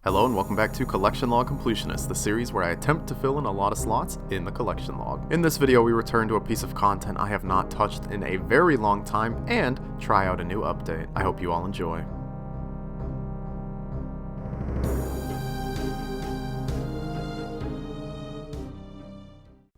Hello and welcome back to Collection Log Completionist, the series where I attempt to fill in a lot of slots in the collection log. In this video we return to a piece of content I have not touched in a very long time and try out a new update. I hope you all enjoy.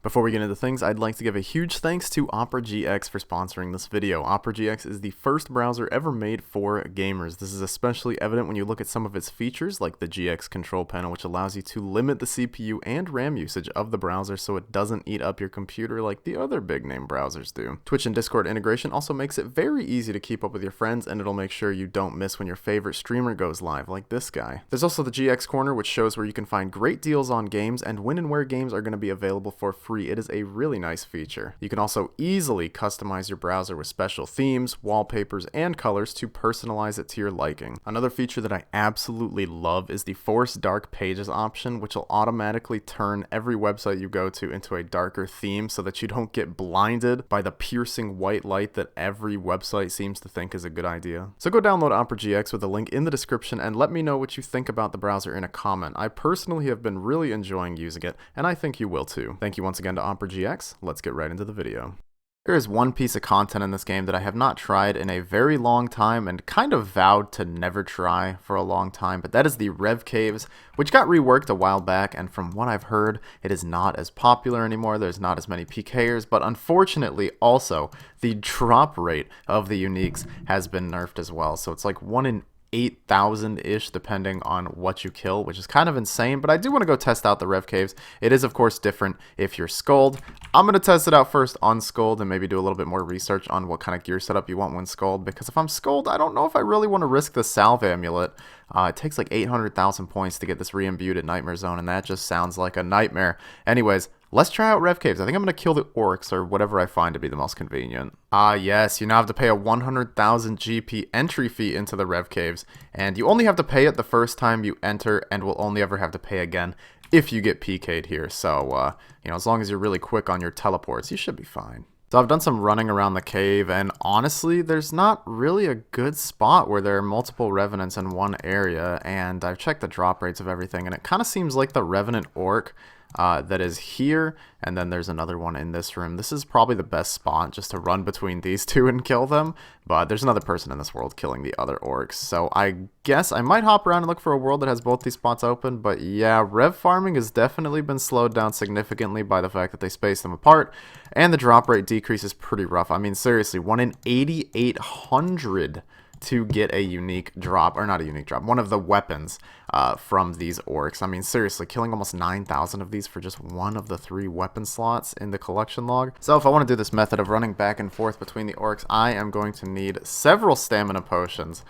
Before we get into things, I'd like to give a huge thanks to Opera GX for sponsoring this video. Opera GX is the first browser ever made for gamers. This is especially evident when you look at some of its features, like the GX control panel, which allows you to limit the CPU and RAM usage of the browser so it doesn't eat up your computer like the other big name browsers do. Twitch and Discord integration also makes it very easy to keep up with your friends, and it'll make sure you don't miss when your favorite streamer goes live, like this guy. There's also the GX Corner, which shows where you can find great deals on games and when and where games are going to be available for free. It is a really nice feature. You can also easily customize your browser with special themes, wallpapers, and colors to personalize it to your liking. Another feature that I absolutely love is the Force Dark Pages option, which will automatically turn every website you go to into a darker theme so that you don't get blinded by the piercing white light that every website seems to think is a good idea. So go download Opera GX with a link in the description and let me know what you think about the browser in a comment. I personally have been really enjoying using it, and I think you will too. Thank you once again to Opera GX. Let's get right into the video. There is one piece of content in this game that I have not tried in a very long time and kind of vowed to never try for a long time, but that is the Rev Caves, which got reworked a while back, and from what I've heard, it is not as popular anymore. There's not as many PKers, but unfortunately also the drop rate of the uniques has been nerfed as well, so it's like 1 in 8,000-ish depending on what you kill, which is kind of insane, but I do want to go test out the Rev Caves. It is of course different if you're Skulled. I'm going to test it out first on Skulled and maybe do a little bit more research on what kind of gear setup you want when Skulled, because if I'm Skulled, I don't know if I really want to risk the Salve Amulet. It takes like 800,000 points to get this re-imbued at Nightmare Zone, and that just sounds like a nightmare. Anyways, let's try out Rev Caves. I think I'm going to kill the orcs or whatever I find to be the most convenient. Yes, you now have to pay a 100,000 GP entry fee into the Rev Caves, and you only have to pay it the first time you enter and will only ever have to pay again if you get PK'd here. So, as long as you're really quick on your teleports, you should be fine. So I've done some running around the cave, and honestly, there's not really a good spot where there are multiple Revenants in one area, and I've checked the drop rates of everything, and it kind of seems like the Revenant Orc that is here, and then there's another one in this room. This is probably the best spot just to run between these two and kill them, but there's another person in this world killing the other orcs, so I guess I might hop around and look for a world that has both these spots open. But yeah, rev farming has definitely been slowed down significantly by the fact that they space them apart, and the drop rate decrease is pretty rough. I mean, seriously, 1 in 8,800 to get a unique drop, or not a unique drop, one of the weapons from these orcs. I mean, seriously, killing almost 9,000 of these for just one of the 3 weapon slots in the collection log. So if I want to do this method of running back and forth between the orcs, I am going to need several stamina potions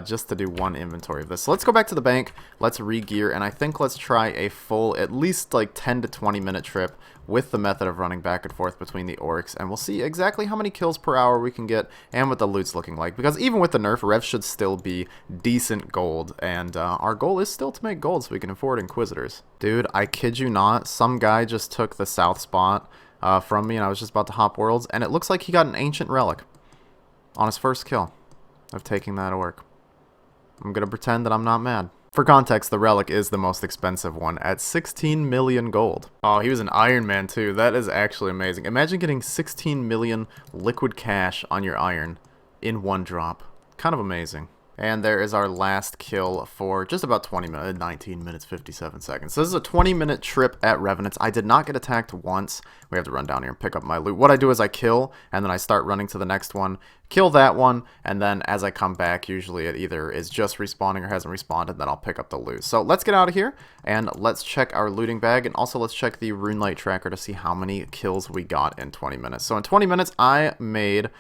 just to do one inventory of this. So let's go back to the bank, let's re-gear, and I think let's try a full, at least like 10 to 20 minute trip with the method of running back and forth between the orcs, and we'll see exactly how many kills per hour we can get and what the loot's looking like, because even with the nerf, Rev should still be decent gold, and our goal is still to make gold so we can afford Inquisitors. Dude, I kid you not, some guy just took the south spot from me, and I was just about to hop worlds, and it looks like he got an ancient relic on his first kill of taking that orc. I'm gonna pretend that I'm not mad. For context, the relic is the most expensive one at 16 million gold. Oh, he was an Iron Man too. That is actually amazing. Imagine getting 16 million liquid cash on your iron in one drop. Kind of amazing. And there is our last kill for just about 20 minutes, 19 minutes, 57 seconds. So this is a 20-minute trip at Revenants. I did not get attacked once. We have to run down here and pick up my loot. What I do is I kill, and then I start running to the next one, kill that one, and then as I come back, usually it either is just respawning or hasn't respawned, then I'll pick up the loot. So let's get out of here, and let's check our looting bag, and also let's check the Runelight tracker to see how many kills we got in 20 minutes. So in 20 minutes, I made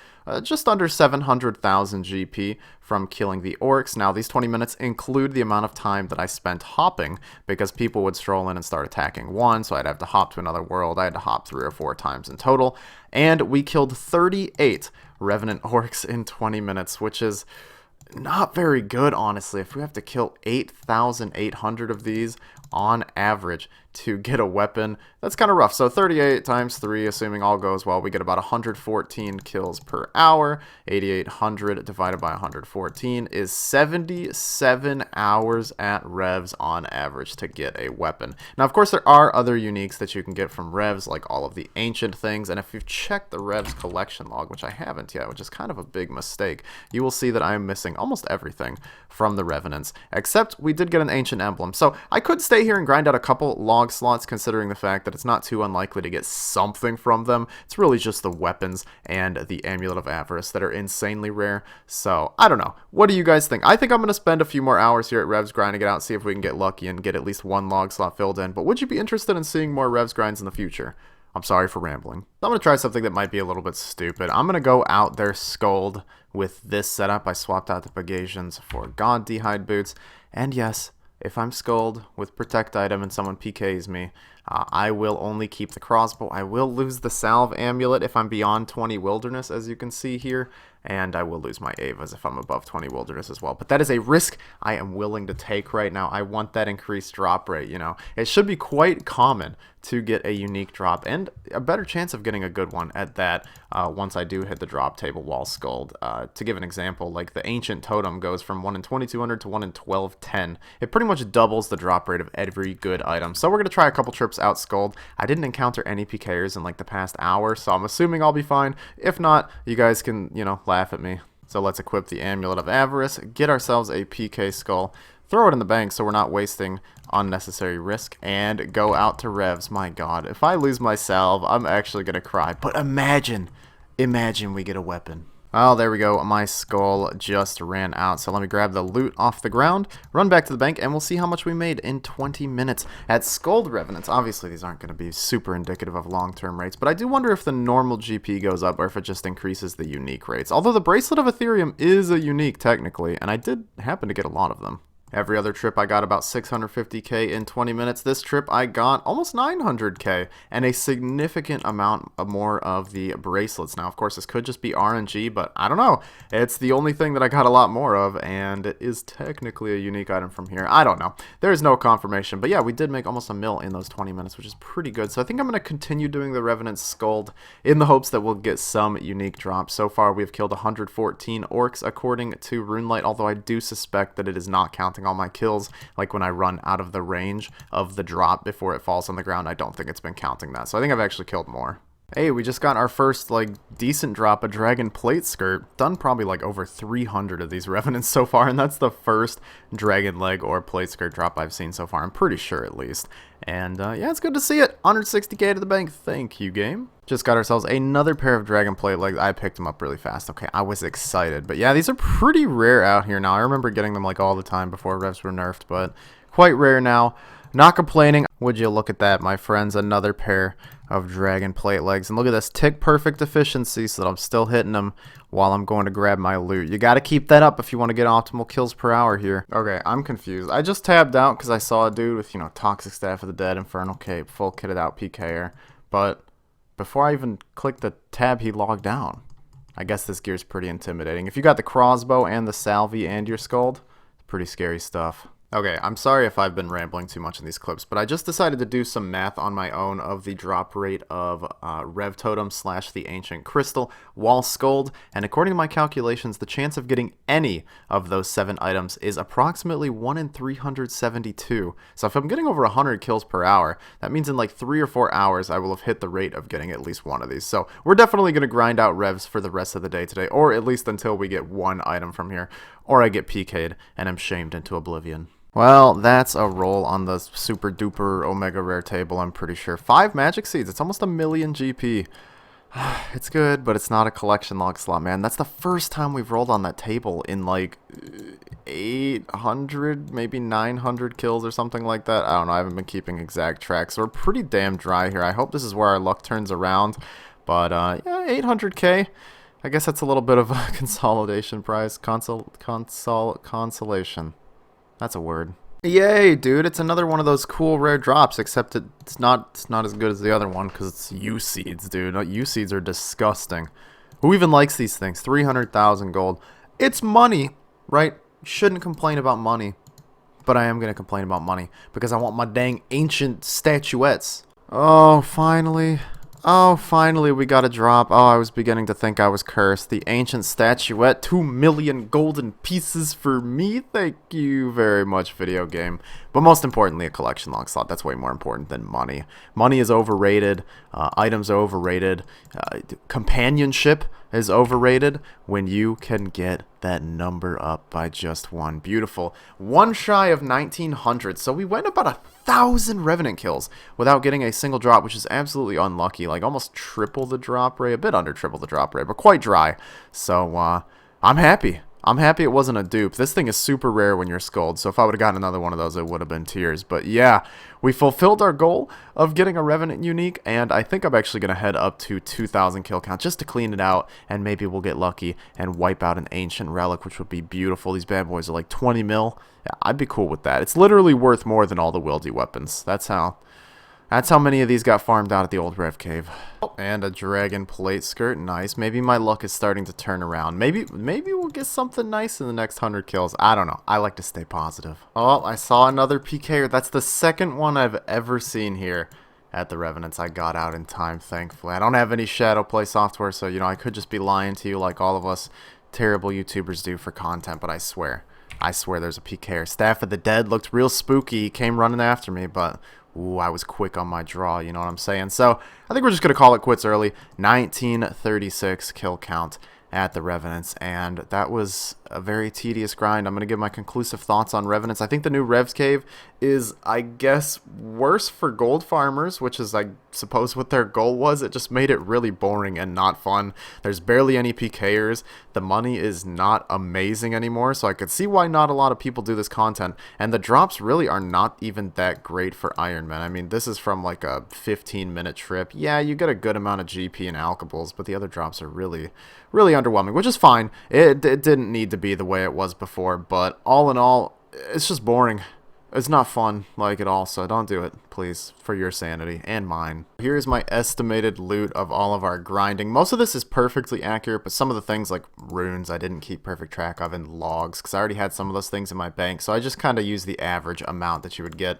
just under 700,000 GP from killing the orcs. Now, these 20 minutes include the amount of time that I spent hopping, because people would stroll in and start attacking one, so I'd have to hop to another world. I had to hop 3 or 4 times in total, and we killed 38 Revenant orcs in 20 minutes, which is not very good, honestly. If we have to kill 8,800 of these on average to get a weapon. That's kind of rough. So 38 times 3, assuming all goes well, we get about 114 kills per hour. 8,800 divided by 114 is 77 hours at Revs on average to get a weapon. Now, of course, there are other uniques that you can get from Revs, like all of the ancient things. And if you've checked the Revs collection log, which I haven't yet, which is kind of a big mistake, you will see that I am missing almost everything from the Revenants, except we did get an ancient emblem. So I could stay here and grind out a couple log slots, considering the fact that it's not too unlikely to get something from them. It's really just the weapons and the Amulet of Avarice that are insanely rare. So I don't know. What do you guys think? I think I'm going to spend a few more hours here at Revs grinding it out, see if we can get lucky and get at least one log slot filled in. But would you be interested in seeing more Revs grinds in the future? I'm sorry for rambling. I'm going to try something that might be a little bit stupid. I'm going to go out there scold with this setup. I swapped out the Pegasians for God D'hide boots. And yes, if I'm scold with protect item and someone PKs me, I will only keep the crossbow. I will lose the salve amulet if I'm beyond 20 wilderness, as you can see here. And I will lose my Avas if I'm above 20 wilderness as well. But that is a risk I am willing to take right now. I want that increased drop rate, you know. It should be quite common to get a unique drop and a better chance of getting a good one at that once I do hit the drop table while scold. To give an example, like the ancient totem goes from 1 in 2200 to 1 in 1210. It pretty much doubles the drop rate of every good item. So we're going to try a couple trips out scold. I didn't encounter any PKers in like the past hour, so I'm assuming I'll be fine. If not, you guys can, you know, laugh at me. So let's equip the Amulet of Avarice, get ourselves a PK skull, throw it in the bank so we're not wasting unnecessary risk, and go out to Revs. My god, if I lose my salve, I'm actually gonna cry. But imagine we get a weapon. Oh, there we go. My skull just ran out. So let me grab the loot off the ground, run back to the bank, and we'll see how much we made in 20 minutes. At Scold Revenants, obviously these aren't going to be super indicative of long-term rates, but I do wonder if the normal GP goes up or if it just increases the unique rates. Although the Bracelet of Ethereum is a unique technically, and I did happen to get a lot of them. Every other trip I got about 650k in 20 minutes. This trip I got almost 900k and a significant amount more of the bracelets. Now, of course, this could just be RNG, but I don't know. It's the only thing that I got a lot more of, and it is technically a unique item from here. I don't know. There's no confirmation, but yeah, we did make almost a mil in those 20 minutes, which is pretty good. So I think I'm going to continue doing the Revenant Scold in the hopes that we'll get some unique drops. So far, we've killed 114 orcs according to Runelight, although I do suspect that it is not counting all my kills. Like when I run out of the range of the drop before it falls on the ground, I don't think it's been counting that. So I think I've actually killed more. Hey, we just got our first, like, decent drop, a Dragon Plate Skirt. Done probably, like, over 300 of these Revenants so far, and that's the first Dragon Leg or Plate Skirt drop I've seen so far. I'm pretty sure, at least. And, yeah, it's good to see it. 160k to the bank. Thank you, game. Just got ourselves another pair of Dragon Plate Legs. I picked them up really fast. Okay, I was excited. But, yeah, these are pretty rare out here now. I remember getting them, like, all the time before Revs were nerfed, but quite rare now. Not complaining. Would you look at that, my friends? Another pair of Dragon Plate Legs. And look at this, tick perfect efficiency so that I'm still hitting them while I'm going to grab my loot. You got to keep that up if you want to get optimal kills per hour here. Okay, I'm confused. I just tabbed out because I saw a dude with, you know, Toxic Staff of the Dead, Infernal Cape, full kitted out PKer. But before I even clicked the tab, he logged down. I guess this gear's pretty intimidating. If you got the crossbow and the salve and your scald, pretty scary stuff. Okay, I'm sorry if I've been rambling too much in these clips, but I just decided to do some math on my own of the drop rate of Rev Totem / the Ancient Crystal while Scold, and according to my calculations, the chance of getting any of those 7 items is approximately 1 in 372. So if I'm getting over 100 kills per hour, that means in like 3 or 4 hours I will have hit the rate of getting at least one of these. So we're definitely going to grind out Revs for the rest of the day today, or at least until we get one item from here, or I get PK'd and am shamed into oblivion. Well, that's a roll on the super duper Omega Rare table, I'm pretty sure. 5 Magic Seeds. It's almost 1,000,000 GP. It's good, but it's not a collection log slot, man. That's the first time we've rolled on that table in like 800, maybe 900 kills or something like that. I don't know. I haven't been keeping exact tracks. So we're pretty damn dry here. I hope this is where our luck turns around. But yeah, 800k. I guess that's a little bit of a consolidation prize. Consolation. That's a word. Yay, dude. It's another one of those cool rare drops, except it's not as good as the other one because it's U-Seeds, dude. U-Seeds are disgusting. Who even likes these things? 300,000 gold. It's money, right? You shouldn't complain about money. But I am going to complain about money because I want my dang ancient statuettes. Oh, finally. Oh, finally we got a drop. Oh, I was beginning to think I was cursed. The ancient statuette, 2 million golden pieces for me. Thank you very much, video game. But most importantly, a collection log slot. That's way more important than money. Money is overrated. Items are overrated. Companionship is overrated when you can get that number up by just one. Beautiful. One shy of 1900. So we went about 1,000 Revenant kills without getting a single drop, which is absolutely unlucky. Like almost triple the drop rate, a bit under triple the drop rate, but quite dry. So I'm happy. I'm happy it wasn't a dupe. This thing is super rare when you're Skulled, so if I would have gotten another one of those, it would have been tears. But yeah, we fulfilled our goal of getting a Revenant unique, and I think I'm actually going to head up to 2,000 kill count just to clean it out, and maybe we'll get lucky and wipe out an ancient relic, which would be beautiful. These bad boys are like 20 mil. Yeah, I'd be cool with that. It's literally worth more than all the wieldy weapons. That's how many of these got farmed out at the old Rev Cave. Oh, and a dragon plate skirt. Nice. Maybe my luck is starting to turn around. Maybe we'll get something nice in the next 100 kills. I don't know. I like to stay positive. Oh, I saw another PKer. That's the second one I've ever seen here at the Revenants. I got out in time, thankfully. I don't have any shadow play software, so, I could just be lying to you like all of us terrible YouTubers do for content, but I swear there's a PKer. Staff of the Dead looked real spooky. He came running after me, but ooh, I was quick on my draw, you know what I'm saying? So, I think we're just going to call it quits early. 1936 kill count at the Revenants, and that was a very tedious grind. I'm going to give my conclusive thoughts on Revenants. I think the new Rev Cave is, I guess, worse for gold farmers, which is, I suppose, what their goal was. It just made it really boring and not fun. There's barely any PKers. The money is not amazing anymore, so I could see why not a lot of people do this content. And the drops really are not even that great for Iron Man. I mean, this is from like a 15-minute trip. Yeah, you get a good amount of GP and alkables, but the other drops are really underwhelming, which is fine. It didn't need to be the way it was before, but all in all, it's just boring. It's not fun, like, at all, so don't do it, please, for your sanity and mine. Here's my estimated loot of all of our grinding. Most of this is perfectly accurate, but some of the things, like runes, I didn't keep perfect track of, and logs, because I already had some of those things in my bank, so I just kind of used the average amount that you would get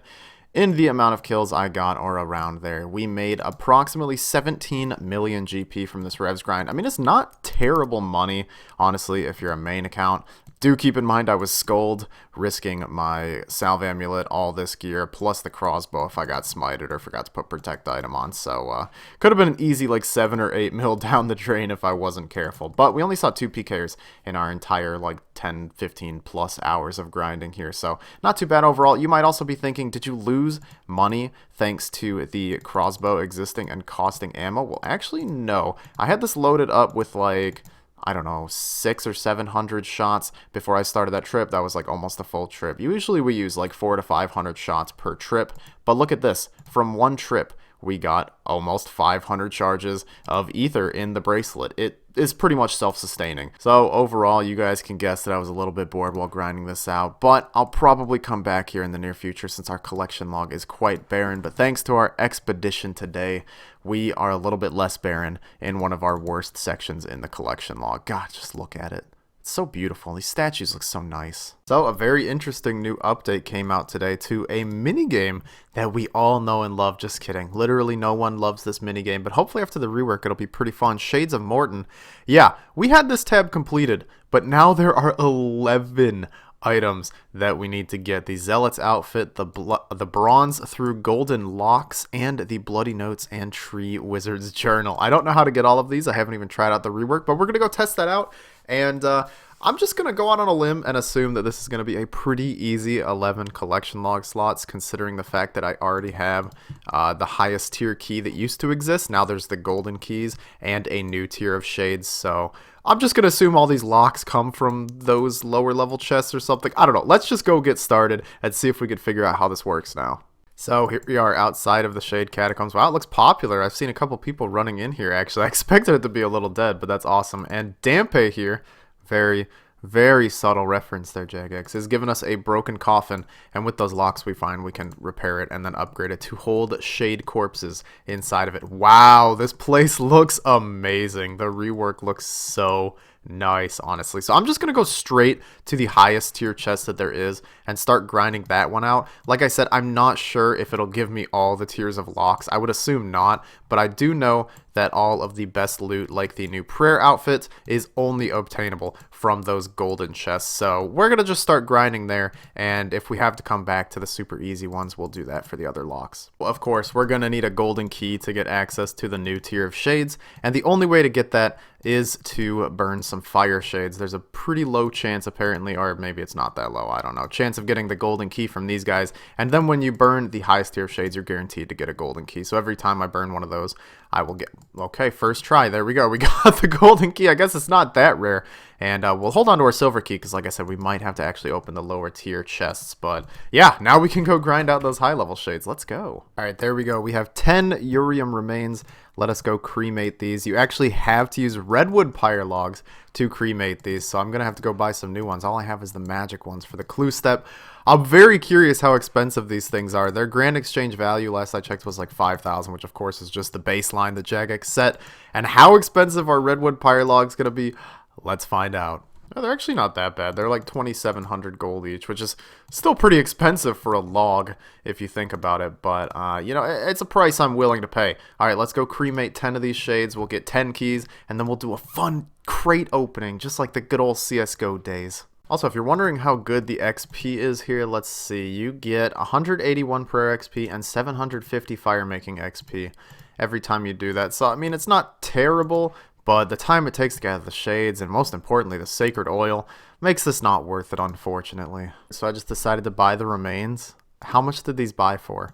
in the amount of kills I got, or around there. We made approximately 17 million GP from this Revs grind. I mean, it's not terrible money, honestly, if you're a main account. Do keep in mind I was Skulled, risking my Salve Amulet, all this gear, plus the crossbow if I got smited or forgot to put Protect item on. So, could have been an easy, like, 7 or 8 mil down the drain if I wasn't careful. But we only saw 2 PKers in our entire, like, 10, 15 plus hours of grinding here. So, not too bad overall. You might also be thinking, did you lose money thanks to the crossbow existing and costing ammo? Well, actually, no. I had this loaded up with, like, I don't know, 600 or 700 shots before I started that trip. That was like almost a full trip. Usually we use like 400 to 500 shots per trip, but look at this. From one trip, we got almost 500 charges of ether in the bracelet. It is pretty much self-sustaining. So overall, you guys can guess that I was a little bit bored while grinding this out, but I'll probably come back here in the near future since our collection log is quite barren. But thanks to our expedition today, we are a little bit less barren in one of our worst sections in the collection log. God, just look at it. It's so beautiful. These statues look so nice. So a very interesting new update came out today to a minigame that we all know and love. Just kidding. Literally no one loves this minigame, but hopefully after the rework it'll be pretty fun. Shades of Morton. Yeah, we had this tab completed, but now there are 11 items that we need to get. The Zealot's outfit, the bronze through golden locks, and the Bloody Notes and Tree Wizard's journal. I don't know how to get all of these. I haven't even tried out the rework, but we're going to go test that out. And I'm just going to go out on a limb and assume that this is going to be a pretty easy 11 collection log slots, considering the fact that I already have the highest tier key that used to exist. Now there's the golden keys and a new tier of shades. So I'm just going to assume all these locks come from those lower level chests or something. I don't know. Let's just go get started and see if we can figure out how this works now. So here we are outside of the Shade Catacombs. Wow, it looks popular. I've seen a couple people running in here, actually. I expected it to be a little dead, but that's awesome. And Dampe here, very, very subtle reference there, Jagex, is giving us a broken coffin. And with those locks we find, we can repair it and then upgrade it to hold Shade corpses inside of it. Wow, this place looks amazing. The rework looks so nice, honestly. So I'm just going to go straight to the highest tier chest that there is and start grinding that one out. Like I said, I'm not sure if it'll give me all the tiers of locks. I would assume not, but I do know that all of the best loot, like the new prayer outfit, is only obtainable from those golden chests. So we're going to just start grinding there, and if we have to come back to the super easy ones, we'll do that for the other locks. Well, of course, we're going to need a golden key to get access to the new tier of shades, and the only way to get that is to burn some fire shades. There's a pretty low chance, apparently, or maybe it's not that low, I don't know, chance of getting the golden key from these guys. And then when you burn the highest tier of shades, you're guaranteed to get a golden key. So every time I burn one of those, I will get, okay, first try, there we go, we got the golden key. I guess it's not that rare. And we'll hold on to our silver key, because like I said, we might have to actually open the lower tier chests. But yeah, now we can go grind out those high level shades. Let's go. All right, there we go. We have 10 Urium remains. Let us go cremate these. You actually have to use redwood pyre logs to cremate these, so I'm going to have to go buy some new ones. All I have is the magic ones for the clue step. I'm very curious how expensive these things are. Their grand exchange value, last I checked, was like 5,000, which of course is just the baseline the Jagex set. And how expensive are redwood pyre logs going to be? Let's find out. No, they're actually not that bad. They're like 2,700 gold each, which is still pretty expensive for a log if you think about it. But, you know, it's a price I'm willing to pay. All right, let's go cremate 10 of these shades. We'll get 10 keys, and then we'll do a fun crate opening, just like the good old CSGO days. Also, if you're wondering how good the XP is here, let's see. You get 181 prayer XP and 750 fire making XP every time you do that. So, I mean, it's not terrible, but the time it takes to gather the shades, and most importantly, the sacred oil, makes this not worth it, unfortunately. So I just decided to buy the remains. How much did these buy for?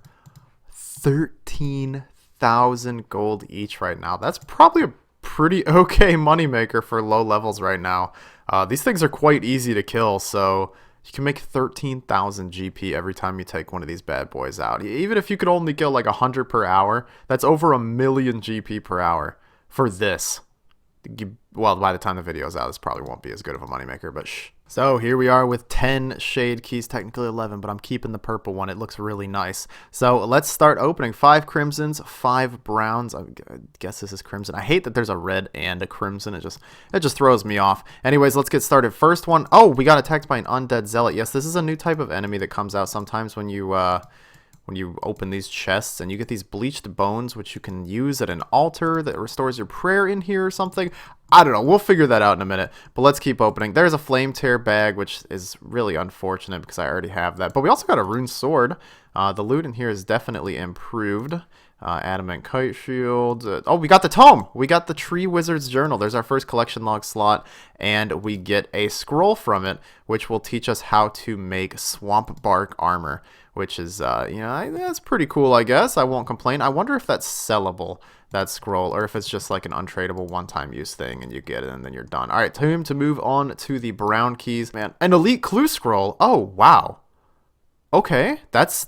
13,000 gold each right now. That's probably a pretty okay moneymaker for low levels right now. These things are quite easy to kill, so you can make 13,000 GP every time you take one of these bad boys out. Even if you could only kill like 100 per hour, that's over 1,000,000 GP per hour for this. Well, by the time the video's out, this probably won't be as good of a moneymaker, but shh. So here we are with 10 shade keys, technically 11, but I'm keeping the purple one. It looks really nice. So let's start opening. 5 crimsons, 5 browns. I guess this is crimson. I hate that there's a red and a crimson. It just throws me off. Anyways, let's get started. First one. Oh, we got attacked by an undead zealot. Yes, this is a new type of enemy that comes out sometimes when you open these chests, and you get these bleached bones, which you can use at an altar that restores your prayer in here or something. I don't know. We'll figure that out in a minute, but let's keep opening. There's a flame tear bag, which is really unfortunate because I already have that. But we also got a rune sword. The loot in here is definitely improved. Adamant kite shield. Oh, we got the tome. We got the Tree Wizard's Journal. There's our first collection log slot, and we get a scroll from it, which will teach us how to make swamp bark armor, which is, you know, that's pretty cool, I guess. I won't complain. I wonder if that's sellable, that scroll, or if it's just like an untradeable one-time use thing, and you get it and then you're done. All right, time to move on to the brown keys. Man, an elite clue scroll. Oh, wow. Okay, that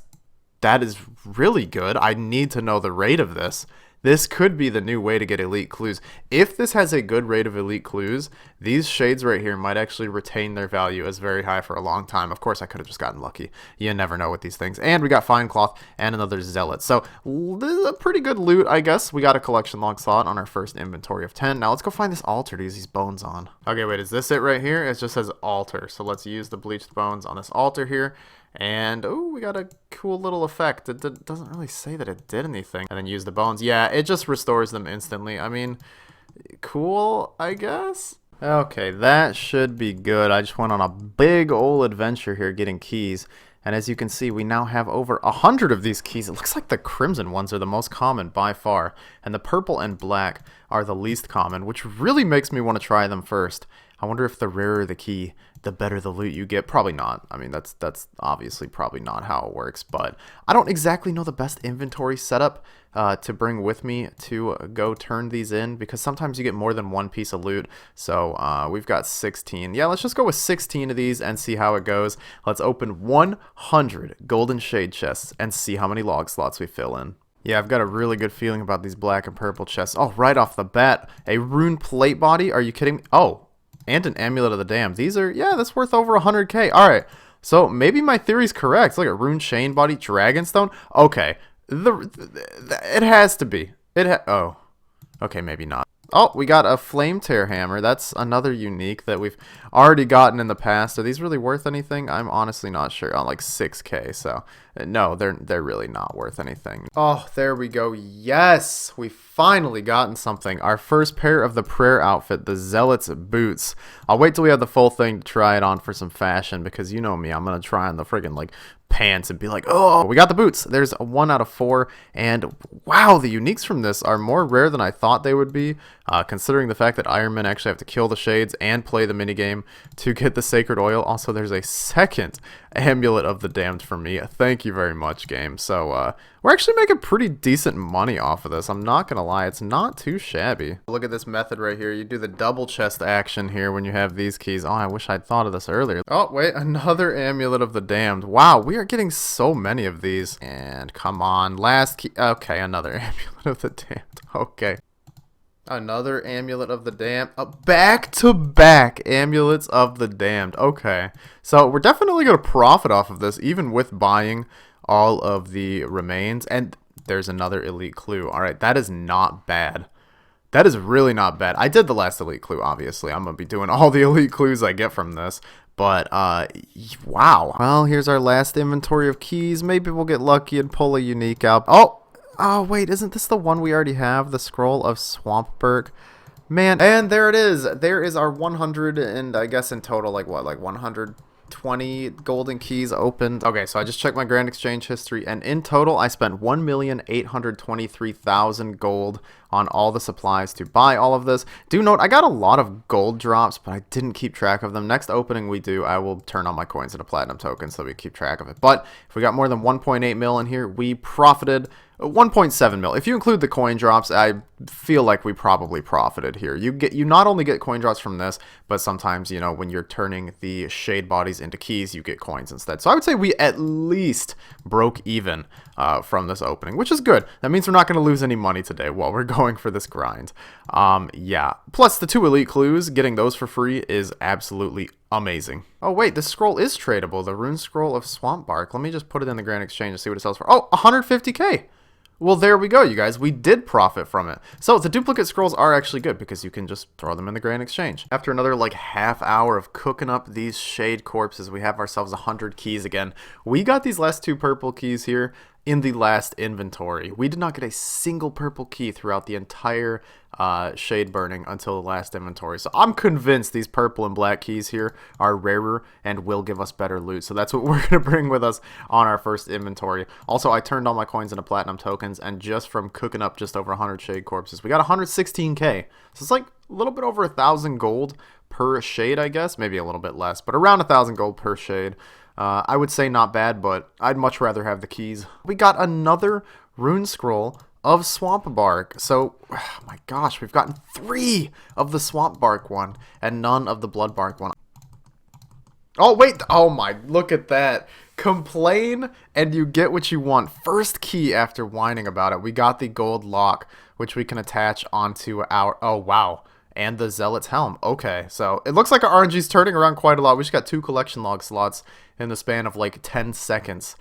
is really good. I need to know the rate of this. This could be the new way to get elite clues. If this has a good rate of elite clues, these shades right here might actually retain their value as very high for a long time. Of course, I could have just gotten lucky. You never know with these things. And we got fine cloth and another zealot. So this is a pretty good loot, I guess. We got a collection log slot on our first inventory of 10. Now let's go find this altar to use these bones on. Okay, wait, is this it right here? It just says altar. So let's use the bleached bones on this altar here. And, oh, we got a cool little effect. It doesn't really say that it did anything. And then use the bones. Yeah, it just restores them instantly. I mean, cool, I guess. Okay, that should be good. I just went on a big old adventure here getting keys. And as you can see, we now have over 100 of these keys. It looks like the crimson ones are the most common by far. And the purple and black are the least common, which really makes me want to try them first. I wonder if the rarer the key, the better the loot you get. Probably not. I mean, that's obviously probably not how it works, but I don't exactly know the best inventory setup to bring with me to go turn these in, because sometimes you get more than one piece of loot. So we've got 16. Yeah, let's just go with 16 of these and see how it goes. Let's open 100 golden shade chests and see how many log slots we fill in. Yeah, I've got a really good feeling about these black and purple chests. Oh, right off the bat, a rune plate body? Are you kidding me? Oh, and an amulet of the damned. These are, yeah, that's worth over 100k. All right, so maybe my theory's correct. It's like a rune chain body, dragonstone. Okay, it has to be. Oh, okay, maybe not. Oh, we got a flame tear hammer. That's another unique that we've already gotten in the past. Are these really worth anything? I'm honestly not sure. On like 6K, so no, they're really not worth anything. Oh, there we go. Yes, we finally gotten something. Our first pair of the prayer outfit, the Zealot's boots. I'll wait till we have the full thing to try it on for some fashion because you know me, I'm gonna try on the friggin' like pants and be like, oh, we got the boots. There's a 1 out of 4, and wow, the uniques from this are more rare than I thought they would be, considering the fact that Iron Men actually have to kill the shades and play the minigame to get the sacred oil. Also, there's a second amulet of the damned for me. Thank you very much, game. So we're actually making pretty decent money off of this. I'm not gonna lie, it's not too shabby. Look at this method right here. You do the double chest action here when you have these keys. Oh, I wish I'd thought of this earlier. Oh wait, another amulet of the damned. Wow, we are getting so many of these. And come on, last key. Okay, another amulet of the damned. Okay. Another amulet of the damned. Back-to-back amulets of the damned. Okay. So we're definitely going to profit off of this, even with buying all of the remains. And there's another elite clue. All right, that is not bad. That is really not bad. I did the last elite clue, obviously. I'm going to be doing all the elite clues I get from this. But, wow. Well, here's our last inventory of keys. Maybe we'll get lucky and pull a unique out. Oh, wait, isn't this the one we already have? The Scroll of Swampberg? Man, and there it is. There is our 100, and I guess in total, like what, like 120 golden keys opened. Okay, so I just checked my Grand Exchange history, and in total, I spent 1,823,000 gold on all the supplies to buy all of this. Do note, I got a lot of gold drops, but I didn't keep track of them. Next opening we do, I will turn on my coins into platinum tokens so we keep track of it. But if we got more than 1.8 mil in here, we profited 1.7 mil. If you include the coin drops, I feel like we probably profited here. You not only get coin drops from this, but sometimes, you know, when you're turning the shade bodies into keys, you get coins instead. So I would say we at least broke even from this opening, which is good. That means we're not going to lose any money today while we're going for this grind. Yeah. Plus the 2 elite clues, getting those for free is absolutely amazing. Oh wait, this scroll is tradable. The Rune Scroll of Swamp Bark. Let me just put it in the Grand Exchange and see what it sells for. Oh, 150k. Well, there we go, you guys. We did profit from it. So the duplicate scrolls are actually good because you can just throw them in the Grand Exchange. After another like half hour of cooking up these shade corpses, we have ourselves 100 keys again. We got these last 2 purple keys here in the last inventory. We did not get a single purple key throughout the entire shade burning until the last inventory. So I'm convinced these purple and black keys here are rarer and will give us better loot. So that's what we're going to bring with us on our first inventory. Also, I turned all my coins into platinum tokens, and just from cooking up just over 100 shade corpses, we got 116k. So it's like a little bit over 1,000 gold per shade, I guess. Maybe a little bit less, but around 1,000 gold per shade. I would say not bad, but I'd much rather have the keys. We got another rune scroll of Swamp Bark. So, oh my gosh, we've gotten 3 of the Swamp Bark one and none of the Blood Bark one. Oh, wait. Oh my, look at that. Complain and you get what you want. First key after whining about it. We got the gold lock, which we can attach onto our... Oh, wow. And the Zealot's Helm. Okay, so it looks like our RNG's turning around quite a lot. We just got 2 collection log slots in the span of like 10 seconds.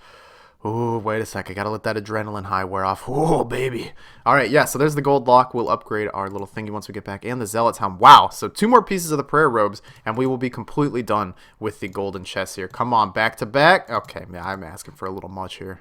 Ooh, wait a sec. I gotta let that adrenaline high wear off. Ooh, baby. Alright, yeah, so there's the gold lock. We'll upgrade our little thingy once we get back. And the Zealot's Helm. Wow, so 2 more pieces of the prayer robes, and we will be completely done with the golden chest here. Come on, back to back. Okay, man, I'm asking for a little much here.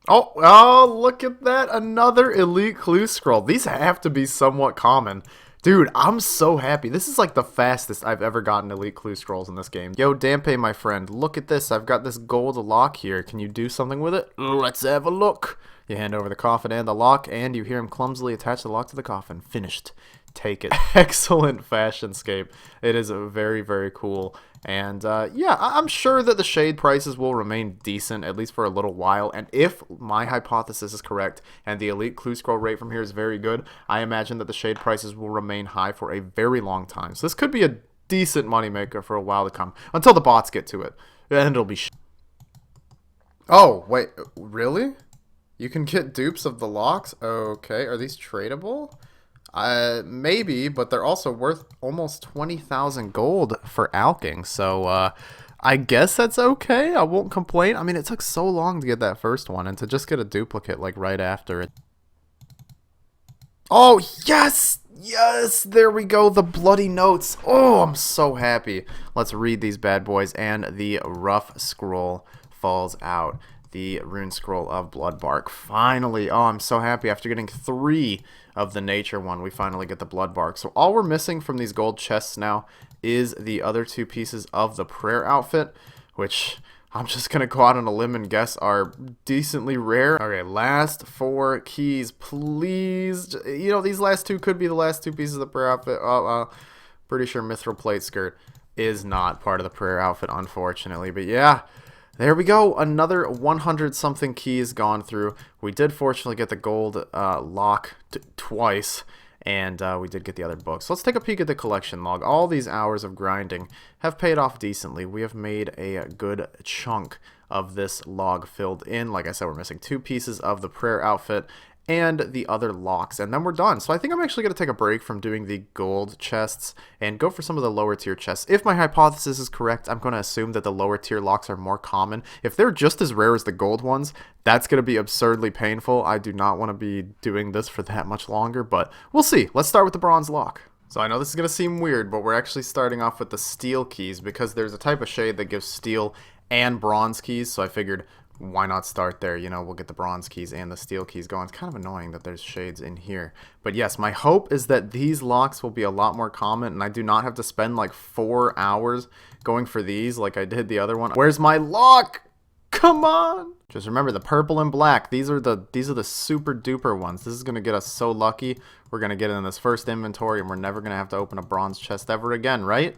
Oh, look at that. Another elite clue scroll. These have to be somewhat common. Dude, I'm so happy. This is like the fastest I've ever gotten elite clue scrolls in this game. Yo, Dampe, my friend, look at this. I've got this gold lock here. Can you do something with it? Let's have a look. You hand over the coffin and the lock, and you hear him clumsily attach the lock to the coffin. Finished. Take it. Excellent fashion scape. It is very, very cool. And yeah, I'm sure that the shade prices will remain decent, at least for a little while. And if my hypothesis is correct and the elite clue scroll rate from here is very good, I imagine that the shade prices will remain high for a very long time. So this could be a decent moneymaker for a while to come, until the bots get to it. And it'll be Oh, wait, really? You can get dupes of the locks? Okay, are these tradable? Maybe, but they're also worth almost 20,000 gold for alking, so I guess that's okay. I won't complain. I mean, it took so long to get that first one, and to just get a duplicate like right after it. Oh, yes! Yes, there we go, the bloody notes. Oh, I'm so happy. Let's read these bad boys, and the rough scroll falls out. The rune scroll of Bloodbark. Finally. Oh, I'm so happy. After getting 3 of the nature one, we finally get the Bloodbark. So all we're missing from these gold chests now is the other 2 pieces of the prayer outfit, which I'm just going to go out on a limb and guess are decently rare. Okay, last 4 keys, please. You know, these last 2 could be the last 2 pieces of the prayer outfit. Pretty sure Mithril Plate Skirt is not part of the prayer outfit, unfortunately. But yeah, there we go. Another 100 something keys gone through. We did fortunately get the gold lock twice. And we did get the other books. So let's take a peek at the collection log. All these hours of grinding have paid off decently. We have made a good chunk of this log filled in. Like I said, we're missing 2 pieces of the prayer outfit and the other locks, and then we're done. So I think I'm actually going to take a break from doing the gold chests and go for some of the lower tier chests. If my hypothesis is correct, I'm going to assume that the lower tier locks are more common. If they're just as rare as the gold ones, that's going to be absurdly painful. I do not want to be doing this for that much longer, but we'll see. Let's start with the bronze lock. So I know this is going to seem weird, but we're actually starting off with the steel keys because there's a type of shade that gives steel and bronze keys, so I figured why not start there? You know, we'll get the bronze keys and the steel keys going. It's kind of annoying that there's shades in here. But yes, my hope is that these locks will be a lot more common, and I do not have to spend like 4 hours going for these like I did the other one. Where's my lock? Come on! Just remember the purple and black. These are the super duper ones. This is gonna get us so lucky. We're gonna get in this first inventory, and we're never gonna have to open a bronze chest ever again, right?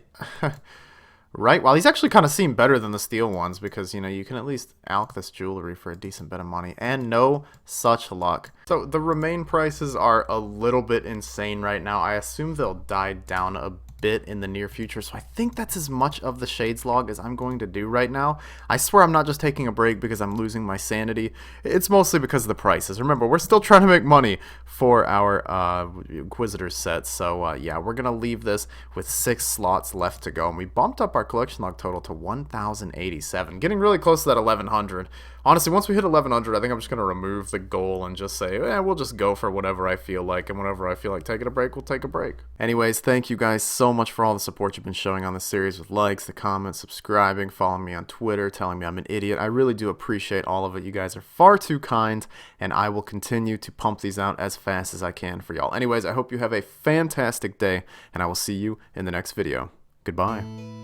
Right? Well, these actually kind of seem better than the steel ones because, you know, you can at least alch this jewelry for a decent bit of money. And no such luck. So the remain prices are a little bit insane right now. I assume they'll die down a bit in the near future, so I think that's as much of the shades log as I'm going to do right now. I swear I'm not just taking a break because I'm losing my sanity. It's mostly because of the prices. Remember, we're still trying to make money for our Inquisitor sets, so yeah, we're gonna leave this with 6 slots left to go, and we bumped up our collection log total to 1,087, getting really close to that 1,100. Honestly, once we hit 1,100, I think I'm just gonna remove the goal and just say, we'll just go for whatever I feel like, and whenever I feel like taking a break, we'll take a break. Anyways, thank you guys so much for all the support you've been showing on this series with likes, the comments, subscribing, following me on Twitter, telling me I'm an idiot. I really do appreciate all of it. You guys are far too kind, and I will continue to pump these out as fast as I can for y'all. Anyways, I hope you have a fantastic day, and I will see you in the next video. Goodbye.